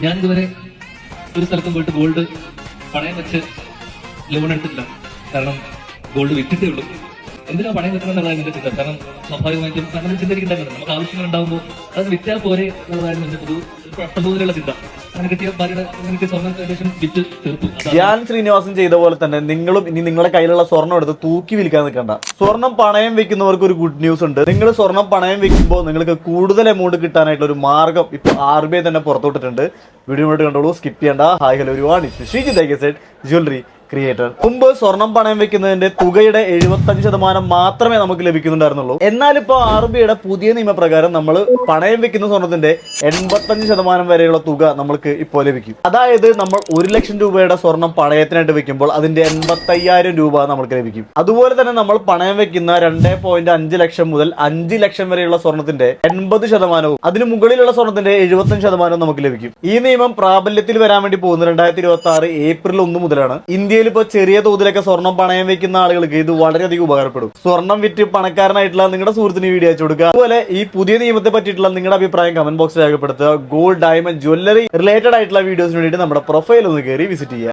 ഞാൻ ഇതുവരെ ഒരു സ്ഥലത്തും പോയിട്ട് ഗോൾഡ് പണയം വെച്ച് ലോൺ എടുത്തിട്ടില്ല. കാരണം ഗോൾഡ് വിറ്റിട്ടേ ഉള്ളൂ. എന്തിനാ പണയം വെക്കണം എന്നുള്ളതാണ് എന്റെ ചിന്ത. കാരണം സ്വാഭാവികമായിട്ടും അങ്ങനെ ചിന്തിക്കുന്നുണ്ടായിരുന്നു. നമുക്ക് ആവശ്യങ്ങൾ ഉണ്ടാകുമ്പോൾ അത് വിറ്റാൽ പോരെ എന്നുള്ളതായിരുന്നു എന്റെ പൊതുവെയുള്ള ചിന്ത. അങ്ങനെ കിട്ടിയ ഭാര്യയുടെ എനിക്ക് സ്വർണ്ണം ഏകദേശം വിറ്റ് തീർത്തു. ധ്യാൻ ശ്രീനിവാസൻ ചെയ്ത പോലെ തന്നെ നിങ്ങളും ഇനി നിങ്ങളുടെ കയ്യിലുള്ള സ്വർണ്ണം എടുത്ത് തൂക്കി വിൽക്കാൻ നിൽക്കണ്ട. സ്വർണ്ണം പണയം വെക്കുന്നവർക്ക് ഒരു ഗുഡ് ന്യൂസ് ഉണ്ട്. നിങ്ങൾ സ്വർണ്ണം പണയം വെക്കുമ്പോൾ നിങ്ങൾക്ക് കൂടുതൽ എമൗണ്ട് കിട്ടാനായിട്ടുള്ള ഒരു മാർഗം ഇപ്പോൾ RBI തന്നെ പുറത്തുവിട്ടിട്ടുണ്ട്. വീഡിയോ കണ്ടോളൂ, സ്കിപ്പ് ചെയ്യണ്ട. ഹായ് ഹലോ ഒരുപാട് ശ്രീജിത്ത് ജ്വല്ലറി ക്രിയേറ്റർ. മുമ്പ് സ്വർണം പണയം വെക്കുന്നതിന്റെ തുകയുടെ 75% മാത്രമേ നമുക്ക് ലഭിക്കുന്നുണ്ടായിരുന്നുള്ളൂ. എന്നാൽ ഇപ്പോൾ RBIയുടെ പുതിയ നിയമപ്രകാരം നമ്മൾ പണയം വെക്കുന്ന സ്വർണത്തിന്റെ 85% വരെയുള്ള തുക നമുക്ക് ഇപ്പോൾ ലഭിക്കും. അതായത് നമ്മൾ 1 ലക്ഷം രൂപയുടെ സ്വർണം പണയത്തിനായിട്ട് വെക്കുമ്പോൾ അതിന്റെ 85,000 രൂപ നമുക്ക് ലഭിക്കും. അതുപോലെ തന്നെ നമ്മൾ പണയം വെക്കുന്ന 2.5 ലക്ഷം മുതൽ 5 ലക്ഷം വരെയുള്ള സ്വർണത്തിന്റെ 80%, അതിന് മുകളിലുള്ള സ്വർണത്തിന്റെ 75% നമുക്ക് ലഭിക്കും. ഈ നിയമം പ്രാബല്യത്തിൽ വരാൻ വേണ്ടി പോകുന്നത് 2026 ഏപ്രിൽ 1 മുതലാണ്. ഇന്ത്യയിൽ ഇപ്പോൾ ചെറിയ തോതിലൊക്കെ സ്വർണം പണയം വെക്കുന്ന ആളുകൾക്ക് ഇത് വളരെയധികം ഉപകാരപ്പെടും. സ്വർണം വിറ്റ് പണക്കാരനായിട്ടുള്ള നിങ്ങളുടെ സുഹൃത്തിന് വീഡിയോ അയച്ചു കൊടുക്കുക. അതുപോലെ ഈ പുതിയ നിയമത്തെ പറ്റിയിട്ടുള്ള നിങ്ങളുടെ അഭിപ്രായം കമന്റ് ബോക്സിൽ രേഖപ്പെടുത്തുക. ഗോൾഡ്, ഡയമണ്ട്, ജ്വല്ലറി റിലേറ്റഡ് ആയിട്ടുള്ള വീഡിയോസിന് വേണ്ടിയിട്ട് നമ്മുടെ പ്രൊഫൈൽ ഒന്ന് കയറി വിസിറ്റ് ചെയ്യുക.